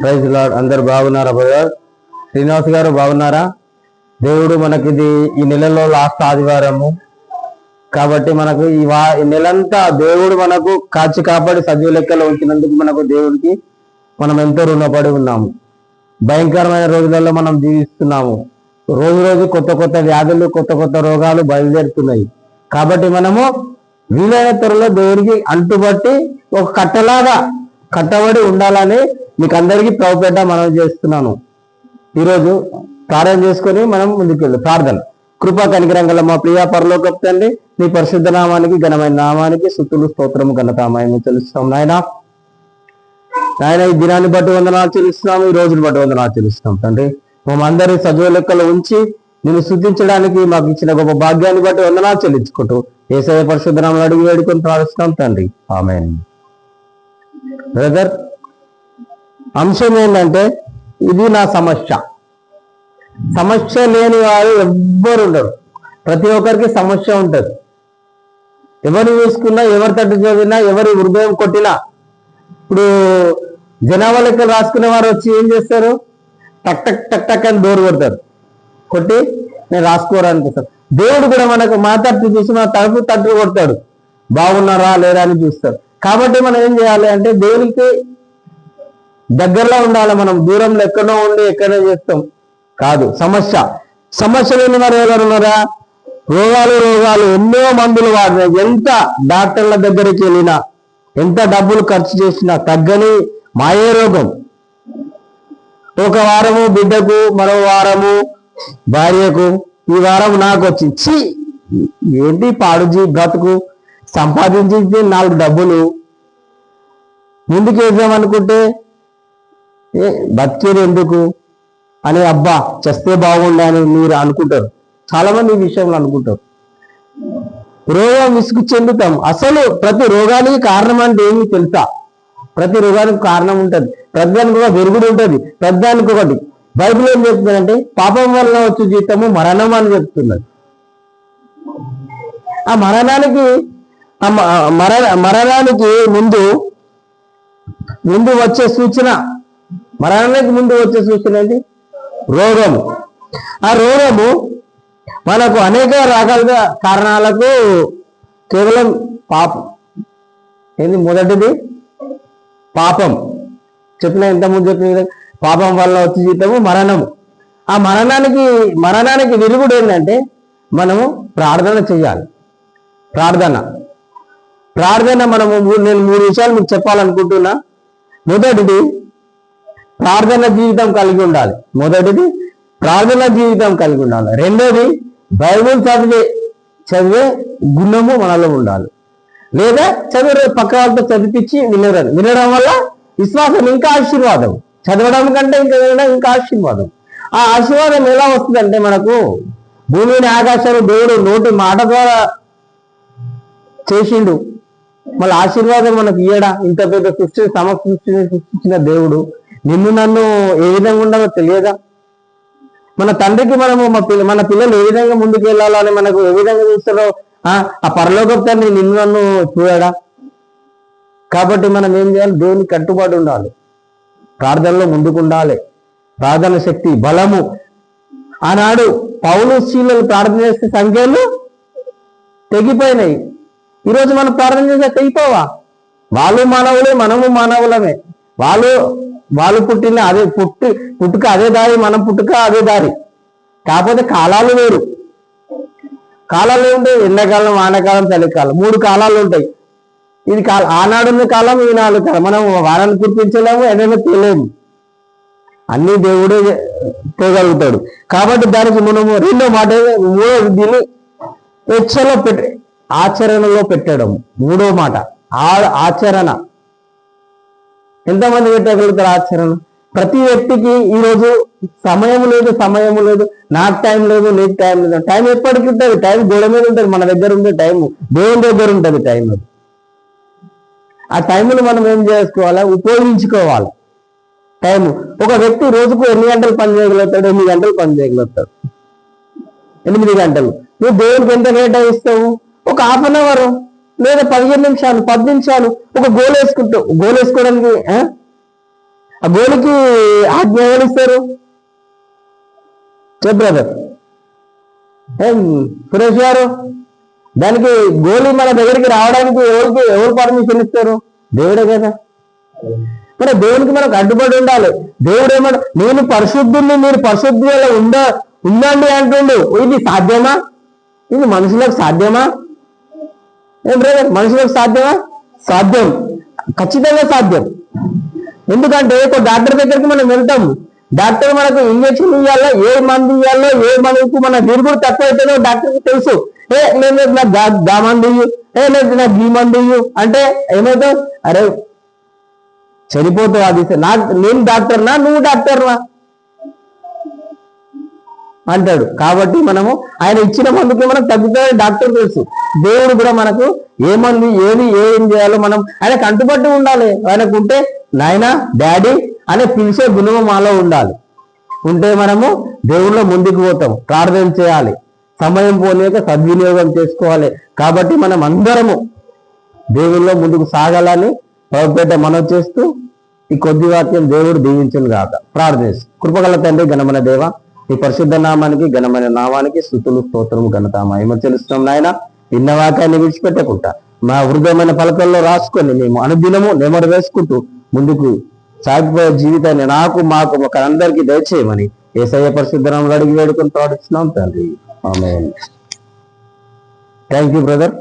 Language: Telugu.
Praise lord. అందరు బాగున్నారా బ్రదర్? శ్రీనివాస్ గారు బాగున్నారా? దేవుడు మనకిది ఈ నెలలో లాస్ట్ ఆదివారము కాబట్టి మనకు ఈ నెలంతా దేవుడు మనకు కాచి కాపాడి సజీవ లెక్కలో ఉంచినందుకు మనకు దేవుడికి మనం ఎంతో రుణపడి ఉన్నాము. భయంకరమైన రోజులలో మనం జీవిస్తున్నాము. రోజు రోజు కొత్త కొత్త వ్యాధులు, కొత్త కొత్త రోగాలు బయలుదేరుతున్నాయి. కాబట్టి మనము వీలైన త్వరలో దేవుడికి అంటుబట్టి ఒక కట్టలాగా కట్టబడి ఉండాలని మీకు అందరికీ ప్రభుపేట మనం చేస్తున్నాను. ఈరోజు కార్యం చేసుకొని మనం ముందుకెళ్ళి ప్రార్థన. కృపా కనికరం గల మా ప్రియ పరలోకపు తండ్రి, నీ పరిశుద్ధ నామానికి ఘనమైన నామానికి స్తుతులు స్తోత్రము ఘనతామయము చెల్లిస్తాం నాయన. ఈ దినాన్ని బట్టి వందనాలు చెల్లిస్తున్నాము, ఈ రోజుని బట్టి వందనాలు చెల్లిస్తున్నాం తండ్రి. మమ్మందరి సజీవ లెక్కలు ఉంచి నేను స్తుతించడానికి మాకు ఇచ్చిన గొప్ప భాగ్యాన్ని బట్టి వందనాలు చెల్లించుకుంటూ యేసయ్య పరిశుద్ధ నామమున అడిగి వేడుకొని ప్రార్థిస్తున్నాం తండ్రి, ఆమేన్. బ్రదర్, అంశం ఏంటంటే ఇది నా సమస్య. సమస్య లేని వారు ఎవ్వరు ఉండరు. ప్రతి ఒక్కరికి సమస్య ఉంటుంది. ఎవరు చూసుకున్నా, ఎవరి తట్టు చదివినా, ఎవరి హృదయం కొట్టినా, ఇప్పుడు జనాభా లెక్కలు రాసుకునే వారు వచ్చి ఏం చేస్తారు? టక్ టక్ టక్ టక్ అని డోర్ కొడతారు, కొట్టి నేను రాసుకోవాలనిపిస్తాను. దేవుడు కూడా మనకు మా తట్టు చూసి మన తట్టు కొడతాడు, బాగున్నారా లేదా అని చూస్తాడు. కాబట్టి మనం ఏం చేయాలి అంటే దేవునికి దగ్గరలో ఉండాలి. మనం దూరంలో ఎక్కడో ఉండి ఎక్కడో చేస్తాం కాదు. సమస్య లేని వారు ఎవరు ఉన్నారా? రోగాలు ఎన్నో మందులు వాడినా, ఎంత డాక్టర్ల దగ్గరికి వెళ్ళినా, ఎంత డబ్బులు ఖర్చు చేసినా తగ్గని మాయే రోగం. ఒక వారము బిడ్డకు, మరో వారము భార్యకు, ఈ వారం నాకు వచ్చి ఏంటి పాడుజీ బ్రతుకు, సంపాదించి 4 డబ్బులు ముందుకు వేద్దామనుకుంటే బతికేది ఎందుకు అని, అబ్బా చేస్తే బాగుండే అని మీరు అనుకుంటారు. చాలా మంది ఈ విషయంలో అనుకుంటారు. రోగం విసుగు చెందుతాం. అసలు ప్రతి రోగానికి కారణం అంటే ఏమి తెలుసా? ప్రతి రోగానికి కారణం ఉంటుంది. ప్రతిదానికి ఒక విరుగుడు ఉంటుంది. ప్రతిదానికి ఒకటి. బైబిల్ ఏం చెప్తుందంటే పాపం వల్ల వచ్చే జీతము మరణం అని చెప్తున్నది. ఆ మరణానికి ముందు వచ్చే సూచన, మరణానికి ముందు వచ్చే సూచన ఏంటి? రోగము. ఆ రోగము మనకు అనేక రకాలుగా కారణాలకు కేవలం పాపం. ఏంది? మొదటిది పాపం. ఇంతకుముందు చెప్పిన పాపం వల్ల వచ్చే జీతము మరణము. ఆ మరణానికి విరుగుడు ఏంటంటే మనము ప్రార్థన చేయాలి. ప్రార్థన మనము నేను 3 విషయాలు మీకు చెప్పాలనుకుంటున్నా. మొదటిది ప్రార్థన జీవితం కలిగి ఉండాలి. రెండోది బైబిల్ చదివే గుణము మనలో ఉండాలి. లేదా పక్క వాళ్ళతో చదివించి వినడం వల్ల విశ్వాసం ఇంకా ఆశీర్వాదం. చదవడం కంటే ఇంకా వినడం ఇంకా ఆశీర్వాదం. ఆ ఆశీర్వాదం ఎలా వస్తుందంటే మనకు భూమిని ఆకాశాలు దేవుడు నోటి మాట ద్వారా చేసిండు. మళ్ళీ ఆశీర్వాదం మనకు ఇయ్యడా? ఇంత పెద్ద సృష్టిని సృష్టించిన దేవుడు నిన్ను నన్ను ఏ విధంగా ఉండాలో తెలియదా? మన తండ్రికి మనము మన పిల్లలు ఏ విధంగా ముందుకు వెళ్ళాలో అని మనకు ఏ విధంగా చూస్తారో ఆ పరలోకపు తండ్రి నిన్ను నన్ను చూడడా? కాబట్టి మనం ఏం చేయాలి? దేవునికి కట్టుబడి ఉండాలి. ప్రార్థనలో ముందుకు ఉండాలి. ప్రార్థన శక్తి, బలము. ఆనాడు పౌలు శీలలు ప్రార్థన చేసే సంఖ్యలు తెగిపోయినాయి. ఈరోజు మనం ప్రార్థన చేస్తే తెగిపోవా? వాళ్ళు మానవులే, మనము మానవులమే. వాళ్ళు పుట్టిన అదే పుట్టుక అదే దారి, మనం పుట్టుక అదే దారి. కాకపోతే కాలాలు వేరు. కాలాలు ఉంటాయి. ఎండాకాలం, వానాకాలం, చలికాలం, 3 కాలాలు ఉంటాయి. ఇది ఆనాడున్న కాలం, ఈనాడు కాలం. మనం వారాన్ని గుర్తించలేము, ఏదైనా తెలియము. అన్ని దేవుడే చేయగలుగుతాడు. కాబట్టి దానికి మనము రెండో మాట, దీన్ని ఆచరణలో పెట్టడం. మూడో మాట ఆచరణ. ఎంతమంది పెట్టగలుగుతారు ఆచరణ? ప్రతి వ్యక్తికి ఈరోజు సమయం లేదు, నాకు టైం లేదు, నీకు టైం లేదు. టైం ఎప్పటికి ఉంటుంది? టైం గోడ మీద ఉంటుంది. మన దగ్గర ఉండే టైం దేవుని దగ్గర ఉంటుంది. టైం ఆ టైంను మనం ఏం చేసుకోవాలి? ఉపయోగించుకోవాలి. టైం. ఒక వ్యక్తి రోజుకు ఎన్ని గంటలు పని చేయగలుగుతాడు? 8 గంటలు పని చేయగలుగుతాడు. 8 గంటలు. నువ్వు దేవునికి ఎంత కేటాయిస్తావు? ఒక హాఫ్ అన్ అవర్ లేదా 15 నిమిషాలు, 10 నిమిషాలు ఒక గోల్ వేసుకోవడానికి ఆ గోలికి ఆజ్ఞ ఎవరిస్తారు? చెప్ బ్రదర్. ఏం సురేష్ గారు, దానికి గోలి మన దగ్గరికి రావడానికి ఎవరు పర్మిషన్ ఇస్తారు? దేవుడే కదా. మరి దేవునికి మనకు అడ్డుపడి ఉండాలి. దేవుడు ఏమన్నా నేను పరిశుద్ధుల్ని, మీరు పరిశుద్ధుల ఉండండి అంటుండు. ఇది సాధ్యమా? ఇది మనుషులకు సాధ్యమా? ఏం బ్రదర్, మనుషులకు సాధ్యమా? సాధ్యం, ఖచ్చితంగా సాధ్యం. ఎందుకంటే ఒక డాక్టర్ దగ్గరికి మనం వెళ్తాము, డాక్టర్ మనకు ఇంజక్షన్ ఇవ్వాలో, ఏ మందు ఇవ్వాలో, ఏ మందుకు మన విరుగుడు తక్కువ అయితేనో డాక్టర్కి తెలుసు. లేదు నాకు గా మందు ఇయ్యు, లేదు నాకు ఈ మందు ఇయ్యు అంటే ఏమవుతావు? అరే చనిపోతావు. అది నేను డాక్టర్నా, నువ్వు డాక్టర్నా అంటాడు. కాబట్టి మనము ఆయన ఇచ్చిన మందుకి మనం తగ్గుతామని డాక్టర్ తెలుసు. దేవుడు కూడా మనకు ఏ మందు ఏం చేయాలో మనం ఆయన కంటుబట్టి ఉండాలి. ఆయనకు ఉంటే నాయన డాడీ అనే పిలిచే గుణము మాలో ఉండాలి. ఉంటే మనము దేవుళ్ళో ముందుకు పోతాం. ప్రార్థన చేయాలి, సమయం పోలేక సద్వినియోగం చేసుకోవాలి. కాబట్టి మనం అందరము దేవుళ్ళో ముందుకు సాగాలని ప్రభుపేట మనవి చేస్తూ ఈ కొద్ది వాక్యం దేవుడు దీవించను గాక. ప్రార్థిస్తూ, కృపగల తండ్రి, ఘనమైన దేవ, ఈ పరిశుద్ధ నామానికి, ఘనమైన నామానికి స్తుతులు, స్తోత్రము, ఘనత, మహిమ చెల్లిస్తున్నాం నాయన. ఇన్న వాక్యాన్ని విడిచిపెట్టకుండా మా హృదయమైన పలకల్లో రాసుకొని మేము అనుదినము నెమరు వేసుకుంటూ ముందుకు సాగిపోయే జీవితాన్ని నాకు, మాకు, ఒకరందరికీ దయచేయమని యేసయ్య పరిశుద్ధ నామములో అడిగి వేడుకొని ప్రార్థిస్తున్నాం తండ్రి. ఆమేన్. Thank you brother.